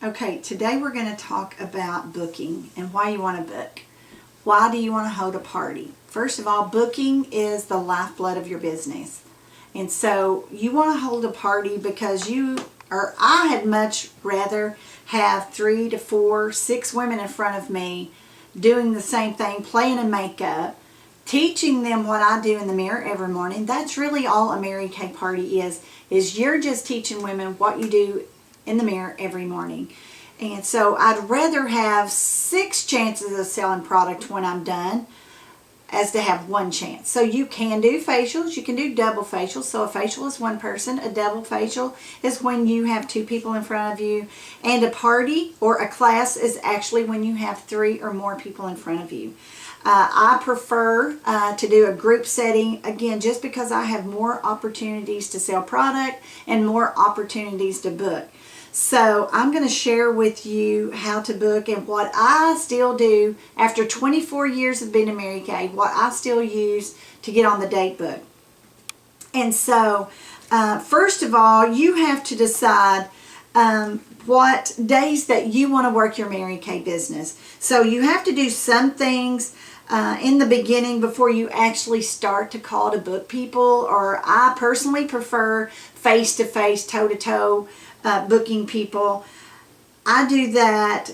Okay, today we're going to talk about booking and why you want to book. Why do you want to hold a party? First of all, booking is the lifeblood of your business. And so you want to hold a party because I had much rather have 3 to 4, 6 women in front of me doing the same thing, playing in makeup, teaching them what I do in the mirror every morning. That's really all a Mary Kay party is you're just teaching women what you do in the mirror every morning. And so I'd rather have 6 chances of selling product when I'm done as to have 1 chance. So you can do facials, you can do double facials. So a facial is 1 person, a double facial is when you have 2 people in front of you, and a party or a class is actually when you have 3 or more people in front of you. I prefer to do a group setting, again, just because I have more opportunities to sell product and more opportunities to book. So I'm going to share with you how to book and what I still do after 24 years of being a Mary Kay, what I still use to get on the date book. And so, first of all, you have to decide what days that you want to work your Mary Kay business. So you have to do some things in the beginning before you actually start to call to book people, or I personally prefer face-to-face, toe-to-toe booking people. I do that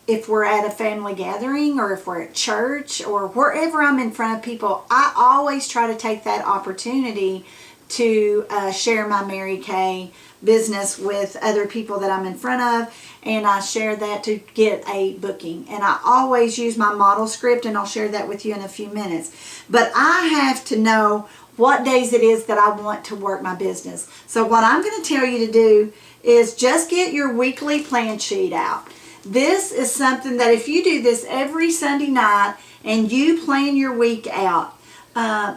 if we're at a family gathering or if we're at church or wherever I'm in front of people. I always try to take that opportunity to share my Mary Kay business with other people that I'm in front of, and I share that to get a booking. And I always use my model script, and I'll share that with you in a few minutes. But I have to know what days it is that I want to work my business. So what I'm going to tell you to do is just get your weekly plan sheet out. This is something that if you do this every Sunday night and you plan your week out,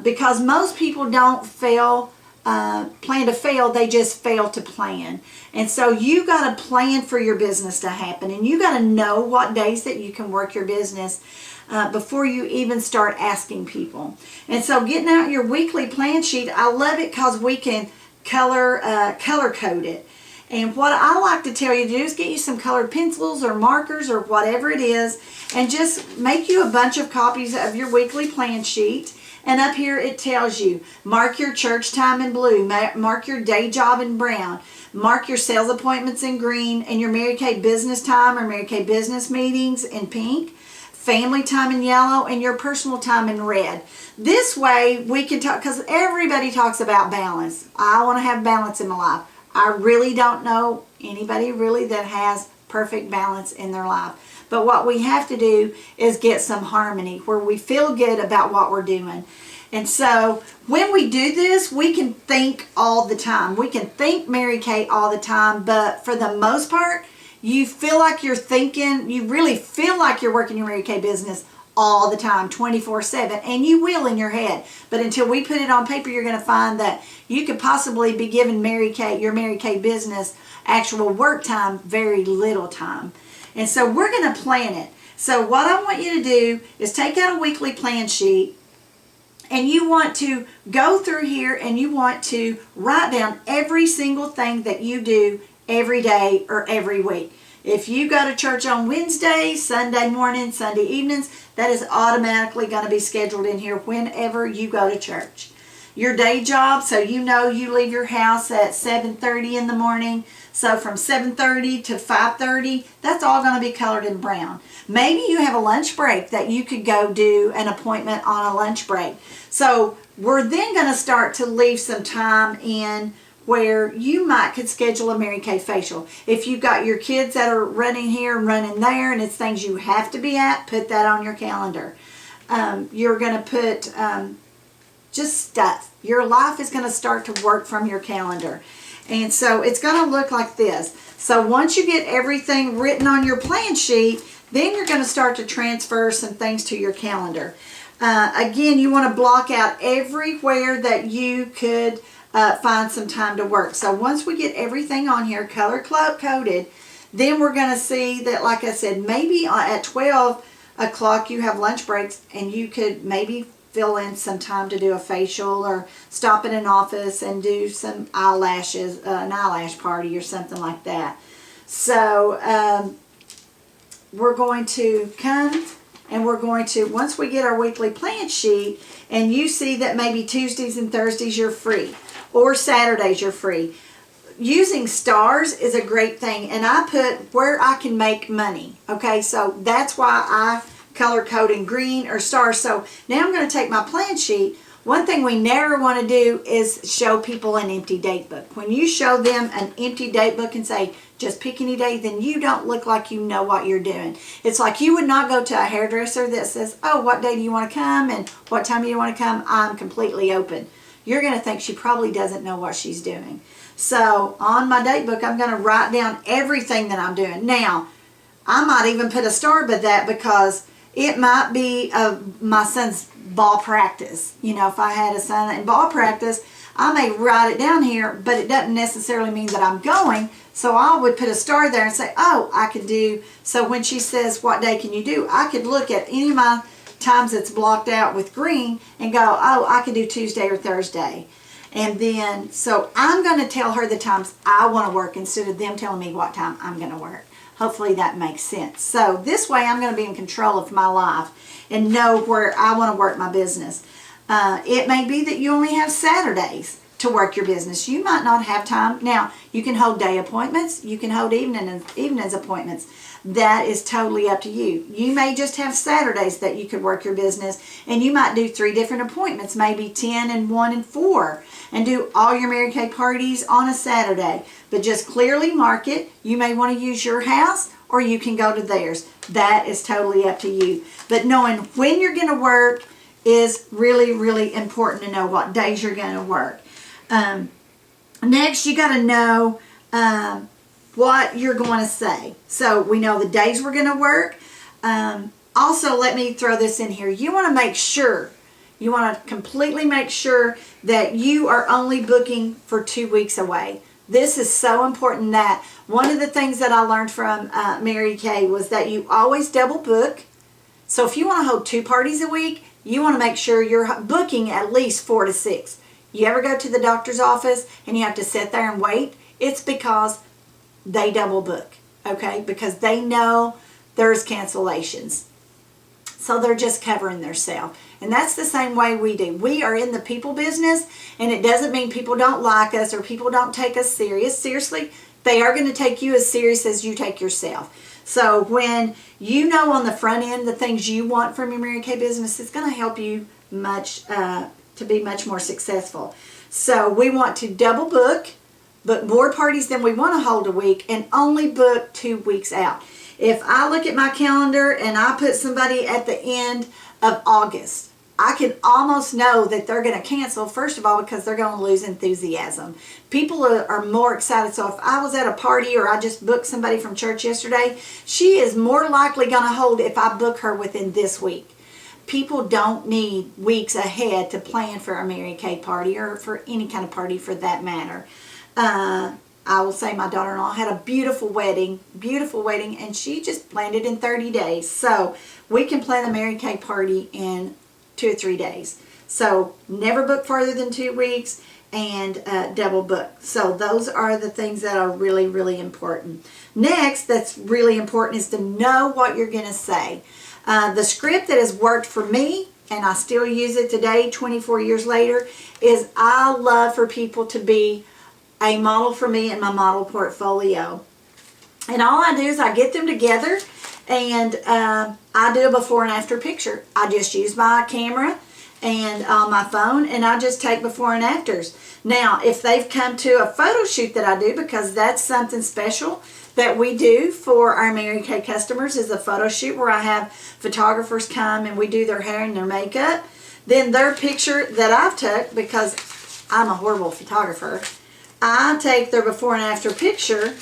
because most people don't plan to fail, they just fail to plan. And so you got to plan for your business to happen, and you got to know what days that you can work your business before you even start asking people. And so getting out your weekly plan sheet, I love it because we can color code it. And what I like to tell you to do is get you some colored pencils or markers or whatever it is, and just make you a bunch of copies of your weekly plan sheet. And up here it tells you, mark your church time in blue, mark your day job in brown, mark your sales appointments in green, and your Mary Kay business time or Mary Kay business meetings in pink, family time in yellow, and your personal time in red. This way we can talk, because everybody talks about balance. I want to have balance in my life. I really don't know anybody really that has perfect balance in their life. But what we have to do is get some harmony where we feel good about what we're doing. And so when we do this, we can think all the time. We can think Mary Kay all the time, but for the most part, you feel like you're thinking, you really feel like you're working your Mary Kay business all the time, 24/7, and you will in your head. But until we put it on paper, you're going to find that you could possibly be giving your Mary Kay business actual work time very little time. And so we're going to plan it. So what I want you to do is take out a weekly plan sheet, and you want to go through here and you want to write down every single thing that you do every day or every week. If you go to church on Wednesday, Sunday morning, Sunday evenings, that is automatically going to be scheduled in here whenever you go to church. Your day job, so you know you leave your house at 7:30 in the morning. So from 7:30 to 5:30, that's all going to be colored in brown. Maybe you have a lunch break that you could go do an appointment on a lunch break. So we're then going to start to leave some time in where you could schedule a Mary Kay facial. If you've got your kids that are running here and running there and it's things you have to be at, put that on your calendar. You're going to put just stuff. Your life is going to start to work from your calendar. And so it's going to look like this. So once you get everything written on your plan sheet, then you're going to start to transfer some things to your calendar. Again, you want to block out everywhere that you could find some time to work. So once we get everything on here color coded, then we're going to see that, like I said, maybe at 12 o'clock you have lunch breaks, and you could maybe fill in some time to do a facial or stop in an office and do some eyelashes, an eyelash party or something like that. So we're going to come and we're going to, once we get our weekly plan sheet and you see that maybe Tuesdays and Thursdays you're free or Saturdays you're free, using stars is a great thing. And I put where I can make money. Okay, so that's why I color code in green or stars. So now I'm going to take my plan sheet. One thing we never want to do is show people an empty date book. When you show them an empty date book and say, just pick any day, then you don't look like you know what you're doing. It's like you would not go to a hairdresser that says, oh, what day do you want to come and what time do you want to come? I'm completely open. You're going to think she probably doesn't know what she's doing. So on my date book, I'm going to write down everything that I'm doing. Now, I might even put a star by that because it might be my son's ball practice. You know, if I had a son in ball practice, I may write it down here, but it doesn't necessarily mean that I'm going. So I would put a star there and say, oh, I could do, so when she says, what day can you do? I could look at any of my times that's blocked out with green and go, oh, I could do Tuesday or Thursday. And then, so I'm going to tell her the times I want to work instead of them telling me what time I'm going to work. Hopefully that makes sense. So this way I'm going to be in control of my life and know where I want to work my business. It may be that you only have Saturdays to work your business. You might not have time. Now, you can hold day appointments. You can hold evenings appointments. That is totally up to you. You may just have Saturdays that you could work your business, and you might do 3 different appointments, maybe 10 and 1 and 4, and do all your Mary Kay parties on a Saturday. But just clearly mark it. You may want to use your house, or you can go to theirs. That is totally up to you. But knowing when you're going to work is really, really important to know what days you're going to work. Next, you got to know what you're going to say. So we know the days we're going to work. Also, let me throw this in here. You want to make sure, you want to completely make sure that you are only booking for 2 weeks away. This is so important. That one of the things that I learned from Mary Kay was that you always double book. So if you want to hold 2 parties a week, you want to make sure you're booking at least 4 to 6. You ever go to the doctor's office and you have to sit there and wait? It's because they double book, okay? Because they know there's cancellations. So they're just covering themselves. And that's the same way we do. We are in the people business, and it doesn't mean people don't like us or people don't take us seriously. They are going to take you as serious as you take yourself. So when you know on the front end the things you want from your Mary Kay business, it's going to help you much to be much more successful. So we want to double book more parties than we want to hold a week, and only book 2 weeks out. If I look at my calendar and I put somebody at the end of August, I can almost know that they're going to cancel, first of all, because they're going to lose enthusiasm. People are more excited. So if I was at a party or I just booked somebody from church yesterday, she is more likely going to hold if I book her within this week. People don't need weeks ahead to plan for a Mary Kay party or for any kind of party for that matter. I will say my daughter-in-law had a beautiful wedding, and she just planned it in 30 days. So we can plan the Mary Kay party in 2 or 3 days. So never book farther than 2 weeks, and double book. So those are the things that are really, really important. Next, that's really important is to know what you're going to say. The script that has worked for me, and I still use it today, 24 years later, is I love for people to be a model for me in my model portfolio. And all I do is I get them together, and I do a before and after picture. I just use my camera and my phone, and I just take before and afters. Now, if they've come to a photo shoot that I do, because that's something special that we do for our Mary Kay customers, is a photo shoot where I have photographers come and we do their hair and their makeup. Then their picture that I've took, because I'm a horrible photographer, I take their before and after picture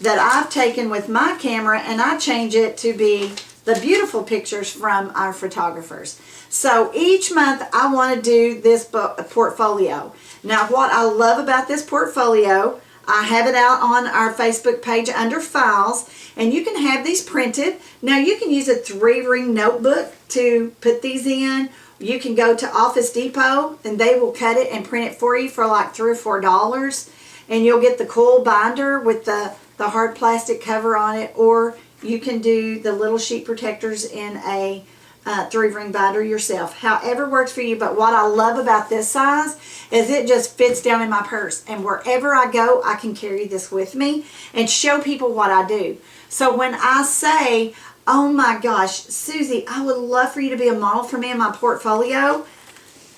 that I've taken with my camera, and I change it to be the beautiful pictures from our photographers. So each month I want to do this portfolio. Now, what I love about this portfolio, I have it out on our Facebook page under files, and you can have these printed. Now, you can use a 3-ring notebook to put these in. You can go to Office Depot and they will cut it and print it for you for like $3 or $4, and you'll get the cool binder with the the hard plastic cover on it, or you can do the little sheet protectors in a 3-ring binder yourself. However works for you. But what I love about this size is it just fits down in my purse, and wherever I go I can carry this with me and show people what I do. So when I say, oh my gosh, Susie, I would love for you to be a model for me in my portfolio.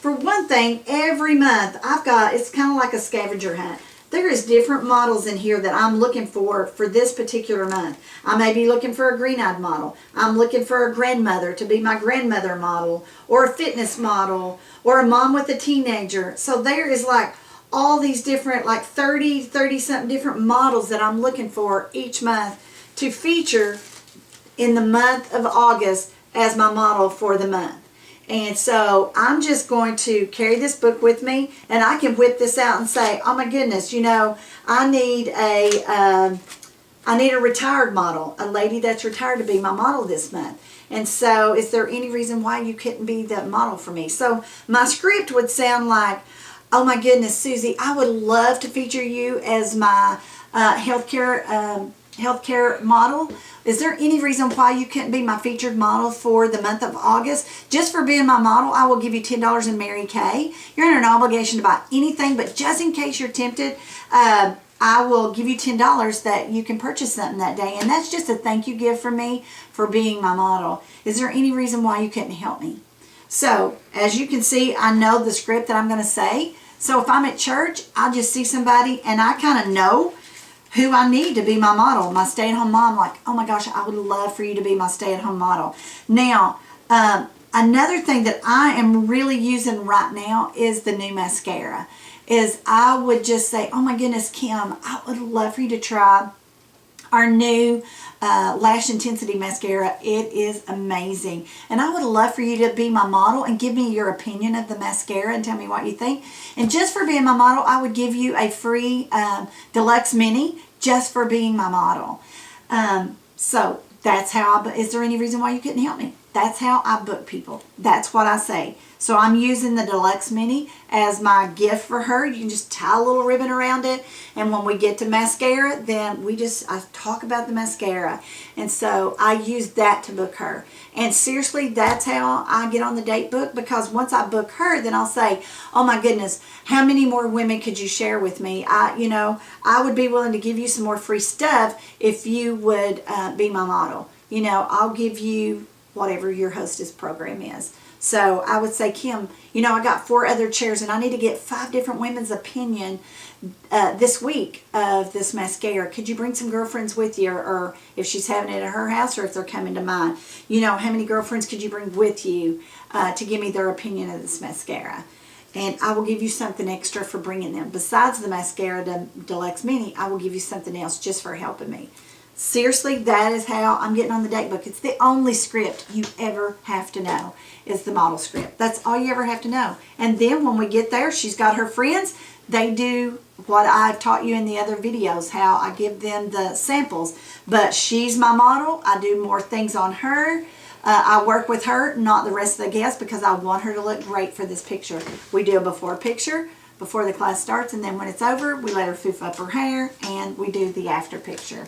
For one thing, every month it's kind of like a scavenger hunt. There is different models in here that I'm looking for this particular month. I may be looking for a green-eyed model. I'm looking for a grandmother to be my grandmother model, or a fitness model, or a mom with a teenager. So there is like all these different, like 30-something different models that I'm looking for each month to feature in the month of August as my model for the month. And so I'm just going to carry this book with me, and I can whip this out and say, oh my goodness, you know, I need a retired model, a lady that's retired to be my model this month. And so is there any reason why you couldn't be the model for me? So my script would sound like, oh my goodness, Susie, I would love to feature you as my healthcare model. Is there any reason why you couldn't be my featured model for the month of August? Just for being my model, I will give you $10 in Mary Kay. You're under an obligation to buy anything, but just in case you're tempted, I will give you $10 that you can purchase something that day. And that's just a thank you gift from me for being my model. Is there any reason why you couldn't help me? So, as you can see, I know the script that I'm going to say. So if I'm at church, I'll just see somebody and I kind of know who I need to be my model, my stay-at-home mom. Like, oh my gosh, I would love for you to be my stay-at-home model. Now, another thing that I am really using right now is the new mascara. I would just say, oh my goodness, Kim, I would love for you to try our new Lash Intensity Mascara. It is amazing. And I would love for you to be my model and give me your opinion of the mascara and tell me what you think. And just for being my model, I would give you a free Deluxe Mini just for being my model. So that's how is there any reason why you couldn't help me? That's how I book people. That's what I say. So I'm using the Deluxe Mini as my gift for her. You can just tie a little ribbon around it. And when we get to mascara, then I talk about the mascara. And so I use that to book her. And seriously, that's how I get on the date book, because once I book her, then I'll say, oh my goodness, how many more women could you share with me? I would be willing to give you some more free stuff if you would be my model. I'll give you whatever your hostess program is. So I would say, Kim, I got 4 other chairs and I need to get 5 different women's opinion this week of this mascara. Could you bring some girlfriends with you, or if she's having it at her house, or if they're coming to mine? How many girlfriends could you bring with you to give me their opinion of this mascara? And I will give you something extra for bringing them. Besides the mascara, the Deluxe Mini, I will give you something else just for helping me. Seriously, that is how I'm getting on the date book. It's the only script you ever have to know is the model script. That's all you ever have to know. And then when we get there, she's got her friends. They do what I've taught you in the other videos, how I give them the samples. But she's my model. I do more things on her. I work with her, not the rest of the guests, because I want her to look great for this picture. We do a before picture before the class starts, and then when it's over, we let her foof up her hair, and we do the after picture.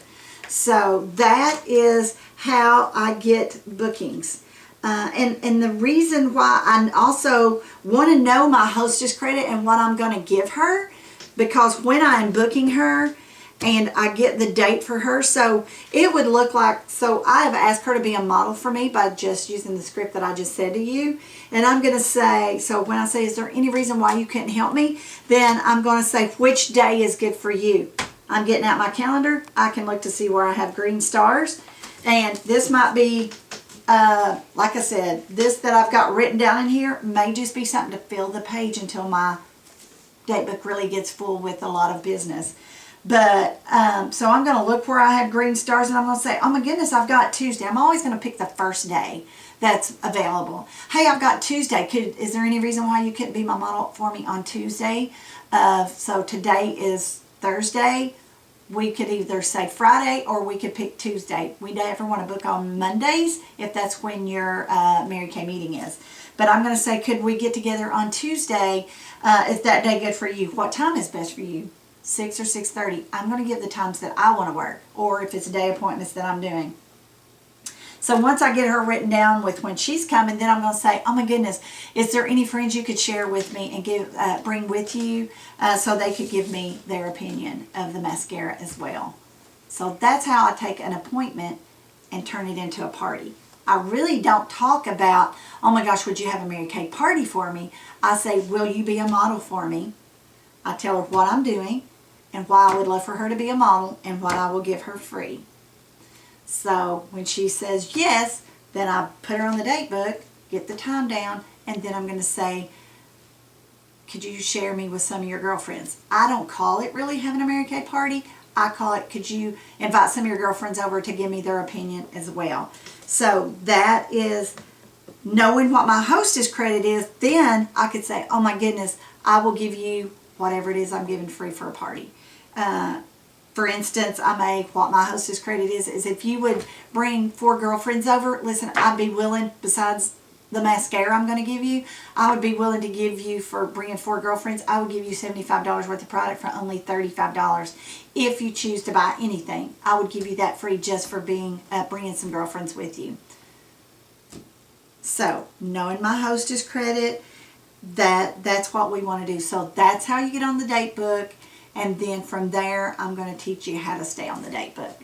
So that is how I get bookings. And the reason why I also want to know my hostess credit and what I'm going to give her, because when I'm booking her and I get the date for her, so it would look like, so I have asked her to be a model for me by just using the script that I just said to you. And I'm going to say, so when I say, is there any reason why you couldn't help me? Then I'm going to say, which day is good for you? I'm getting out my calendar. I can look to see where I have green stars. And this might be, like I said, this that I've got written down in here may just be something to fill the page until my date book really gets full with a lot of business. But, so I'm going to look where I have green stars, and I'm going to say, oh my goodness, I've got Tuesday. I'm always going to pick the first day that's available. Hey, I've got Tuesday. Is there any reason why you couldn't be my model for me on Tuesday? So today is Thursday. We could either say Friday or we could pick Tuesday. We never want to book on Mondays if that's when your Mary Kay meeting is. But I'm going to say, could we get together on Tuesday? Is that day good for you? What time is best for you? 6 or 6:30, I'm going to give the times that I want to work, or if it's day appointments that I'm doing. So once I get her written down with when she's coming, then I'm going to say, oh my goodness, is there any friends you could share with me and bring with you so they could give me their opinion of the mascara as well. So that's how I take an appointment and turn it into a party. I really don't talk about, oh my gosh, would you have a Mary Kay party for me? I say, will you be a model for me? I tell her what I'm doing and why I would love for her to be a model and what I will give her free. So when she says yes, then I put her on the date book, get the time down, and then I'm going to say, could you share me with some of your girlfriends? I don't call it really having a Mary Kay party. I call it, could you invite some of your girlfriends over to give me their opinion as well? So that is knowing what my hostess credit is. Then I could say, oh my goodness, I will give you whatever it is I'm giving free for a party. For instance, what my hostess credit is if you would bring 4 girlfriends over, listen, I'd be willing, besides the mascara I'm going to give you, I would be willing to give you, for bringing 4 girlfriends, I would give you $75 worth of product for only $35. If you choose to buy anything, I would give you that free just for bringing some girlfriends with you. So, knowing my hostess credit, that's what we want to do. So that's how you get on the date book. And then from there, I'm going to teach you how to stay on the date book.